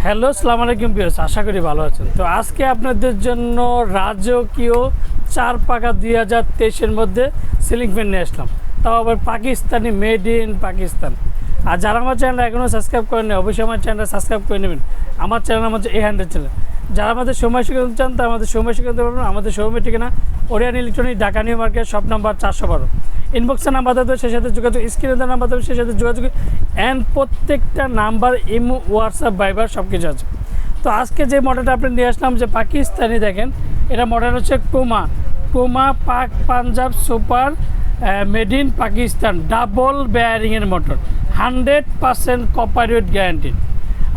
Hello, আসসালামু আলাইকুম viewers, আশা করি ভালো আছেন। তো আজকে আপনাদের জন্য রাজকীয় 4 পাকা 2023-এর মধ্যে সিলিং ফ্যান নিয়ে আসলাম, তাও আবার পাকিস্তানি, মেড ইন পাকিস্তান। আর যারা আমার চ্যানেল এখনও সাবস্ক্রাইব করেন, অবশ্যই আমার চ্যানেলটা সাবস্ক্রাইব করে নেবেন। আমার চ্যানেল হচ্ছে A100 চ্যানেল। যারা আমাদের সময় শিখাতে চান তারা আমাদের সময় শিখাতে পারবেন। আমাদের শোরুমের ঠিকানা Orient electronic, Dhaka New Market, shop number 412। ইনবক্সের নাম্বার দেবে, সেই সাথে যোগাযোগ, স্ক্রিনের নাম্বার দেবে, সেই সাথে যোগাযোগ, অ্যান্ড প্রত্যেকটা নাম্বার ইমো, হোয়াটসঅ্যাপ, ভাইবার সব কিছু আছে। তো আজকে যে মডেলটা আপনি নিয়ে আসলাম, যে পাকিস্তানি, দেখেন এটা মডেল হচ্ছে Chroma Pak Punjab super, made in Pakistan, double বেয়ারিংয়ের মোটর, 100% কপার ওয়েট গ্যারান্টি।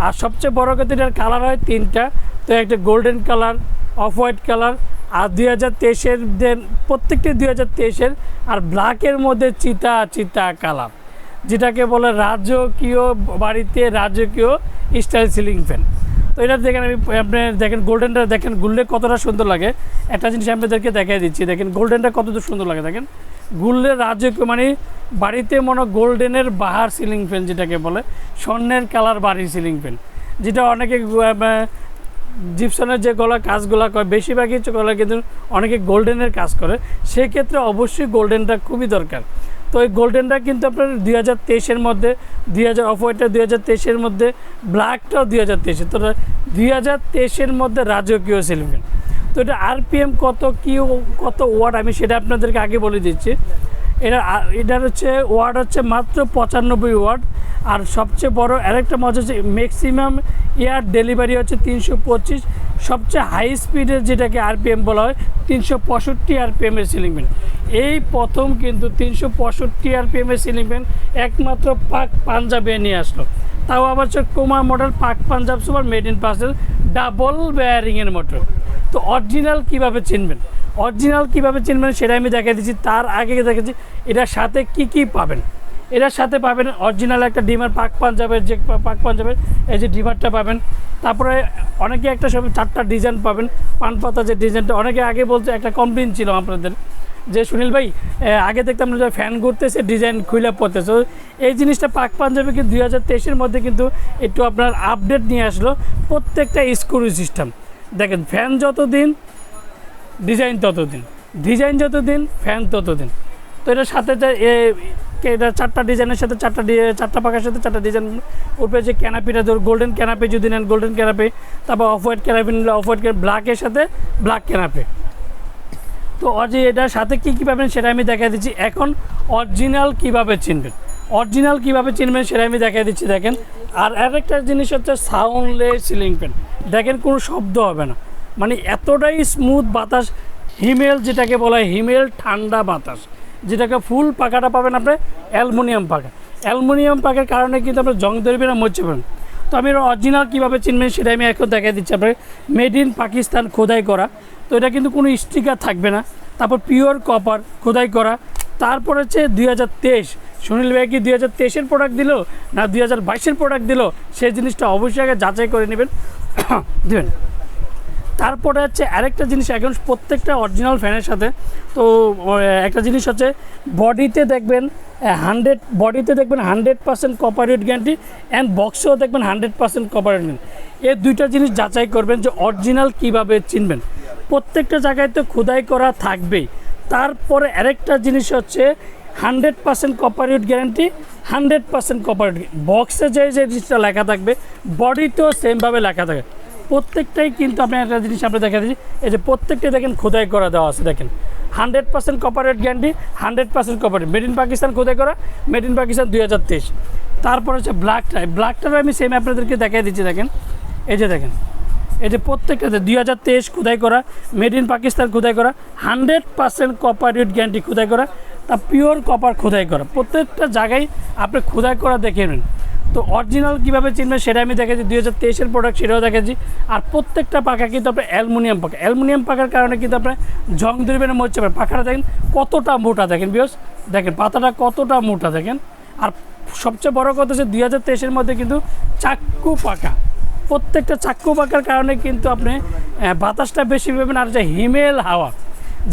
আর সবচেয়ে বড় কথা, এটার কালার হয় 3টা। তো একটা golden colour, off white colour, আর 2023-এর প্রত্যেকটি 2023-এর, আর ব্ল্যাকের মধ্যে চিতা কালার, যেটাকে বলে রাজকীয় বাড়িতে রাজকীয় স্টাইল সিলিং ফ্যান। তো এটা দেখেন, আপনি দেখেন গোল্ডেনটা দেখেন, গুললে কতটা সুন্দর লাগে। একটা জিনিস আপনাদেরকে দেখাই দিচ্ছি, দেখেন গোল্ডেনটা কতটা সুন্দর লাগে। দেখেন গুললে রাজকীয়, মানে বাড়িতে মনে গোল্ডেনের বাহার সিলিং ফ্যান, যেটাকে বলে স্বর্ণের কালার বাড়ির সিলিং ফ্যান, যেটা অনেকে জিপসনের যে গলা কাজগুলো করে, বেশিরভাগই গলা কিন্তু অনেকে গোল্ডেনের কাজ করে, সেক্ষেত্রে অবশ্যই গোল্ডেনটা খুবই দরকার। তো এই গোল্ডেনটা কিন্তু আপনার 2023-এর মধ্যে, অফ হোয়াইটটা 2023-এর মধ্যে, ব্ল্যাকটাও 2023-এর। তো 2023-এর মধ্যে রাজকীয় সিলিং ফ্যান। তো এটা আরপিএম কত ওয়াট, আমি সেটা আপনাদেরকে আগে বলে দিচ্ছি। এটার হচ্ছে ওয়াট হচ্ছে মাত্র 95 ওয়াট। আর সবচেয়ে বড় আরেকটা মজা হচ্ছে ম্যাক্সিমাম এয়ার ডেলিভারি হচ্ছে 325। সবচেয়ে হাই স্পিডের যেটাকে আরপিএম বলা হয় 365 আরপিএমের সিলিং ফ্যান। এই প্রথম কিন্তু 365 আরপিএমের সিলিং ফ্যান একমাত্র পাক পাঞ্জাবে নিয়ে আসলো, তাও আবার হচ্ছে Chroma model, Pak Punjab super, made in Pakistan, double বেয়ারিংয়ের মোটর। তো অরিজিনাল কীভাবে চিনবেন, সেটা আমি দেখাই দিচ্ছি। তার আগে দেখেছি এটার সাথে কি পাবেন। এটার সাথে পাবেন অরিজিনাল একটা ডিমার, পাক পাঞ্জাবের এই যে ডিমারটা পাবেন। তারপরে অনেকে একটা সব 4টা ডিজাইন পাবেন, পান পাতা যে ডিজাইনটা। অনেকে আগে বলতে একটা কমপ্লেন ছিল আপনাদের, যে সুনীল ভাই আগে দেখতাম না যে ফ্যান ঘুরতেছে, ডিজাইন খুলে পড়তেছে। এই জিনিসটা পাক পাঞ্জাবে কিন্তু 2023-এর মধ্যে কিন্তু একটু আপনার আপডেট নিয়ে আসলো। প্রত্যেকটা স্ক্রু সিস্টেম দেখেন, ফ্যান যতদিন ডিজাইন ততদিন, ফ্যান ততদিন। তো এটার সাথে এটা 4টা ডিজাইনের সাথে 4টা পাখার সাথে 4টা ডিজাইন। উপরে যে ক্যানাপিটা, ধর গোল্ডেন ক্যানাপি যদি নেন, গোল্ডেন ক্যানাপি, তারপর অফ হোয়াইট ক্যানাপি নিলে অফ হোয়াইট, ব্ল্যাকের সাথে ব্ল্যাক ক্যানাপি। তো এটার সাথে কী পাবেন সেটা আমি দেখাই দিচ্ছি। এখন অরিজিনাল কীভাবে চিনবেন, সেটা আমি দেখাই দিচ্ছি। দেখেন, আর আরেকটা জিনিস হচ্ছে সাউন্ডলেস সিলিং ফ্যান। দেখেন কোনো শব্দ হবে না, মানে এতটাই স্মুথ বাতাস, হিমেল যেটাকে বলা হয়, হিমেল ঠান্ডা বাতাস, যেটাকে ফুল পাখাটা পাবেন আপনি অ্যালুমিনিয়াম পাখার কারণে কিন্তু আপনার জং ধরবে না, মরছে পাবেন। তো আমি অরিজিনাল কীভাবে চিনবেন সেটা আমি এখন দেখাই দিচ্ছি আপনাকে। মেড ইন পাকিস্তান খোদাই করা, তো এটা কিন্তু কোনো স্টিকার থাকবে না। তারপর পিওর কপার খোদাই করা। তারপর হচ্ছে 2023, সুনীল ভাই কি 2023-এর প্রোডাক্ট দিল না 2022-এর প্রোডাক্ট দিল, সেই জিনিসটা অবশ্যই আগে যাচাই করে নেবেন, দেবেন। তারপরে হচ্ছে আরেকটা জিনিস, এখন প্রত্যেকটা অরিজিনাল ফ্যানের সাথে তো একটা জিনিস হচ্ছে বডিতে দেখবেন 100% কপার ওয়েট গ্যারান্টি, অ্যান্ড বক্সেও দেখবেন 100% কপার ওয়েট গ্যারান্টি। এই দুইটা জিনিস যাচাই করবেন যে অরিজিনাল কীভাবে চিনবেন। প্রত্যেকটা জায়গায় তো খোদাই করা থাকবেই। তারপরে আরেকটা জিনিস হচ্ছে 100% copper weight guarantee, 100% copper weight. বক্সে যে জিনিসটা লেখা থাকবে, বডিতেও সেমভাবে লেখা থাকে। প্রত্যেকটাই কিন্তু আপনি একটা জিনিস আপনি দেখা দিচ্ছি, এই যে প্রত্যেকটাই দেখেন খোদাই করা দেওয়া আছে। দেখেন 100% copper weight guarantee, 100% copper, made in Pakistan খোদাই করা, মেড ইন পাকিস্তান 2023। তারপর হচ্ছে ব্ল্যাকটার আমি সেম আপনাদেরকে দেখাই দিচ্ছি। দেখেন এই যে প্রত্যেকটাতে 2023 খোদাই করা, মেড ইন পাকিস্তান খোদাই করা, 100% কপার ওয়েট গ্যারান্টি খোদাই করা, তা পিওর কপার খোদাই করা। প্রত্যেকটা জায়গায় আপনি খোদাই করা দেখে নেন। তো অরিজিনাল কীভাবে চিনবেন সেটা আমি দেখেছি, 2023-এর প্রোডাক্ট সেটাও দেখেছি। আর প্রত্যেকটা পাখা কিন্তু আপনার অ্যালুমিনিয়াম পাখার কারণে কিন্তু আপনার জং ধরবে না, মরছে পারে। পাখাটা দেখেন কতটা মোটা, দেখেন বিয়স, দেখেন পাতাটা কতটা মোটা দেখেন। আর সবচেয়ে বড় কথা হচ্ছে 2023-এর মধ্যে কিন্তু চাক্কু পাখা, প্রত্যেকটা চাক্কু পাখার কারণে কিন্তু আপনি বাতাসটা বেশি পাবেন। আর যে হিমেল হাওয়া,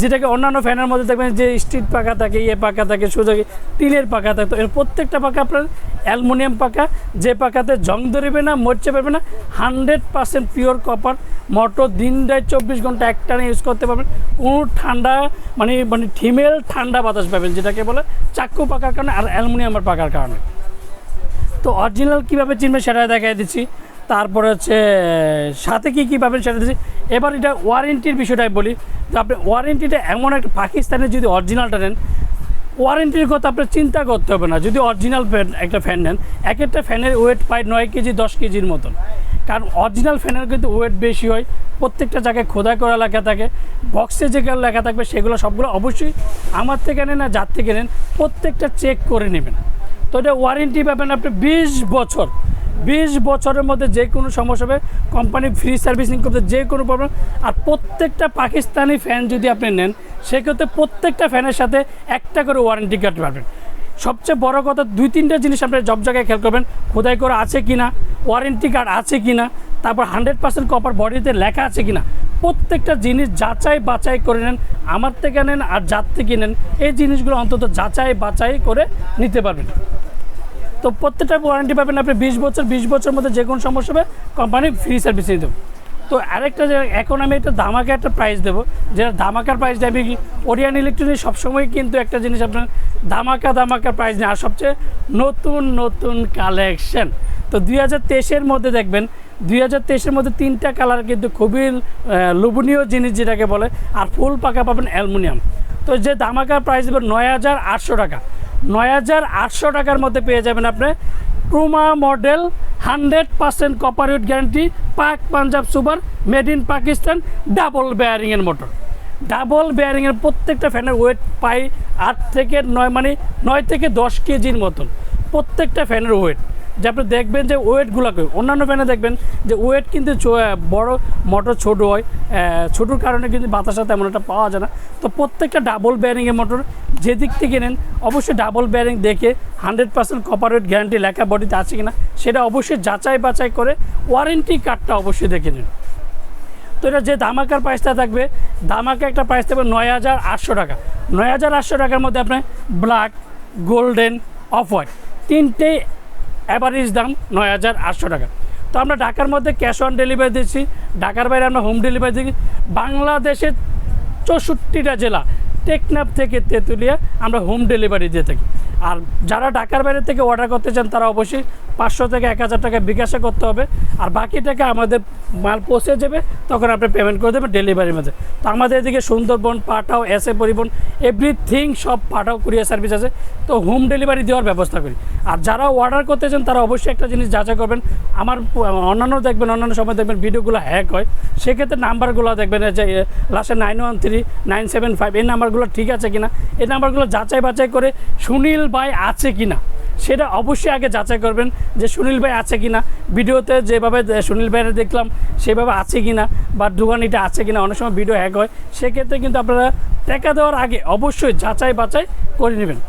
যেটাকে অন্যান্য ফ্যানের মধ্যে দেখবেন যে স্টিল পাকা থাকে, পাকা থাকে, সোজা টিনের পাকা থাকে। তো এর প্রত্যেকটা পাকা আপনার অ্যালুমিনিয়াম পাকা, যে পাকাতে জং ধরবে না, মরচে পারবে না, 100% পিওর কপার। মোটর দিন রাত 24 ঘন্টা একটানে ইউজ করতে পারবেন। কোনো ঠান্ডা মানে থিমেল ঠান্ডা বাতাস পাবেন, যেটাকে বলে চাক্কু পাকার কারণে আর অ্যালুমিনিয়ামের পাকার কারণে। তো অরিজিনাল কীভাবে চিনবেন সেটা দেখাই দিচ্ছি। তারপরে হচ্ছে সাথে কী পাবেন সেটা দিচ্ছি। এবার এটা ওয়ারেন্টির বিষয়টাই বলি। তো আপনি ওয়ারেন্টিটা এমন একটা পাকিস্তানের যদি অরিজিনালটা নেন, ওয়ারেন্টির কথা আপনার চিন্তা করতে হবে না। যদি অরিজিনাল একটা ফ্যান নেন, এক একটা ফ্যানের ওয়েট প্রায় 9 কেজি 10 কেজির মতন। কারণ অরিজিনাল ফ্যানের কিন্তু ওয়েট বেশি হয়, প্রত্যেকটা জায়গায় খোদাই করা লেখা থাকে, বক্সে যেগুলো লেখা থাকবে সেগুলো সবগুলো অবশ্যই আমার থেকে নেন আর যার থেকে নেন প্রত্যেকটা চেক করে নেবেন। তো এটা ওয়ারেন্টি পাবেন আপনি 20 বছর। 20 বছরের মধ্যে যে কোনো সমস্যা হবে কোম্পানি ফ্রি সার্ভিসিং করতে, যে কোনো প্রবলেম। আর প্রত্যেকটা পাকিস্তানি ফ্যান যদি আপনি নেন, সেক্ষেত্রে প্রত্যেকটা ফ্যানের সাথে একটা করে ওয়ারেন্টি কার্ড পাবেন। সবচেয়ে বড় কথা 2-3টা জিনিস আপনি সব জায়গায় খেয়াল করবেন, খোদাই করা আছে কি না, ওয়ারেন্টি কার্ড আছে কি না, তারপর 100% কপার বডিতে লেখা আছে কি না। প্রত্যেকটা জিনিস যাচাই বাছাই করে নেন, আমার থেকে নেন আর যার থেকে নেন, এই জিনিসগুলো অন্তত যাচাই বাছাই করে নিতে পারবেন। তো প্রত্যেকটা ওয়ারেন্টি পাবেন আপনি 20 বছর। 20 বছরের মধ্যে যে কোনো সমস্যা হবে কোম্পানি ফ্রি সার্ভিস দেবো। তো আরেকটা যে এখন আমি একটা ধামাকা একটা প্রাইস দেবো, যেটা ধামাকার প্রাইস দেবে কি, ওরিয়েন্ট ইলেকট্রনিক সবসময় কিন্তু একটা জিনিস আপনার ধামাকা প্রাইস নেই, আর সবচেয়ে নতুন কালেকশন। তো 2023-এর মধ্যে দেখবেন, 2023-এর মধ্যে 3টা কালার কিন্তু খুবই লোভনীয় জিনিস যেটাকে বলে, আর ফুল পাকা পাবেন অ্যালুমিনিয়াম। তো যে ধামাকার প্রাইস দেবেন 9,800 টাকা। 9,800 টাকার মধ্যে পেয়ে যাবেন আপনি Chroma model 100% copper weight guarantee, Pak Punjab super, made in Pakistan, double বেয়ারিংয়ের মোটর। ডাবল বেয়ারিংয়ের প্রত্যেকটা ফ্যানের ওয়েট পাই 8 থেকে 9, মানে 9 থেকে 10 কেজির মতন প্রত্যেকটা ফ্যানের ওয়েট। যে আপনি দেখবেন যে ওয়েটগুলোকে অন্যান্য ফ্যানে দেখবেন যে ওয়েট কিন্তু বড় মোটর ছোট হয়, ছোটোর কারণে কিন্তু বাতাসা তেমন একটা পাওয়া যায় না। তো প্রত্যেকটা ডাবল বেয়ারিংয়ের মোটর যেদিক থেকে নেন অবশ্যই ডাবল বেয়ারিং দেখে 100% কপার ওয়েট গ্যারান্টি লেখা বডিতে আছে কিনা সেটা অবশ্যই যাচাই বাছাই করে ওয়ারেন্টি কার্ডটা অবশ্যই দেখে নিন। তো এটা যে ধামাকার প্রাইসটা থাকবে, ধামাকা একটা প্রাইস থাকবে 9,800 টাকা। 9,800 টাকার মধ্যে আপনার ব্ল্যাক, গোল্ডেন, অফ হোয়াইট তিনটেই অ্যাভারেজ দাম 9,800 টাকা। তো আমরা ঢাকার মধ্যে ক্যাশ অন ডেলিভারি দিচ্ছি, ঢাকার বাইরে আমরা হোম ডেলিভারি দিচ্ছি। বাংলাদেশের 64টা জেলা, টেকনাফ থেকে তেঁতুলিয়া আমরা হোম ডেলিভারি দিয়ে থাকি। আর যারা ঢাকার বাইরে থেকে অর্ডার করতে চান তারা অবশ্যই 500 থেকে 1,000 টাকা বিকাশে করতে হবে, আর বাকি টাকা আমাদের মাল পৌঁছে যাবে, তখন আপনি পেমেন্ট করে দেবেন ডেলিভারির মধ্যে। তো আমাদের এদিকে সুন্দরবন, পাঠাও, এসএ পরিবহন, এভরিথিং সব পাঠাও কুরিয়ার সার্ভিস আছে, তো হোম ডেলিভারি দেওয়ার ব্যবস্থা করি। আর যারা অর্ডার করতে চান তারা অবশ্যই একটা জিনিস যাচাই করবেন, আমার অন্যান্য সময় দেখবেন ভিডিওগুলো হ্যাক হয়, সেক্ষেত্রে নাম্বারগুলো দেখবেন যে লাস্টে 913 975 এই নাম্বারগুলো ঠিক আছে কিনা, এই নাম্বারগুলো যাচাই বাছাই করে সুনীল ভাই আছে কিনা সেটা অবশ্যই আগে যাচাই করবেন যে সুনীল ভাই আছে কিনা, ভিডিওতে যেভাবে সুনীল ভাইয়ের দেখলাম সেভাবে আছে কিনা, বা দোকানিটা আছে কিনা। অনেক সময় ভিডিও হ্যাক হয়, সেক্ষেত্রে কিন্তু আপনারা টাকা দেওয়ার আগে অবশ্যই যাচাই বাছাই করে নেবেন।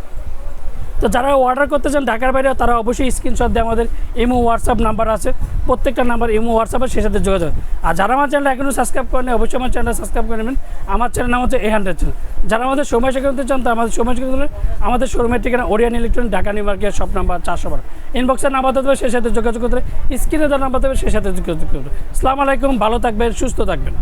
তো যারা অর্ডার করতে চান ঢাকার বাইরে তারা অবশ্যই স্ক্রিনশট দিয়ে আমাদের ইমো হোয়াটসঅ্যাপ নাম্বার আছে, প্রত্যেকটা নাম্বার ইমো হোয়াটসঅ্যাপে সেই সাথে যোগাযোগ। আর যারা আমার চ্যানেল এখনও সাবস্ক্রাইব করেন অবশ্যই আমার চ্যানেলটা সাবস্ক্রাইব করে নেবেন। আমার চ্যানেল নাম হচ্ছে A100 চ্যানেল। যারা আমাদের সময় করতে চান তা আমাদের সময় করতে, আমাদের শোরুমের ঠিকানা Orient electronic, Dhaka New Market, shop number 412। ইনবক্সের নাম্বার দেবে সেই সাথে যোগাযোগ করতে, স্ক্রিনে দেওয়ার নাম্বার দেবে সেই সাথে যোগাযোগ করতে। আসসালামু আলাইকুম, ভালো থাকবেন, সুস্থ থাকবেন।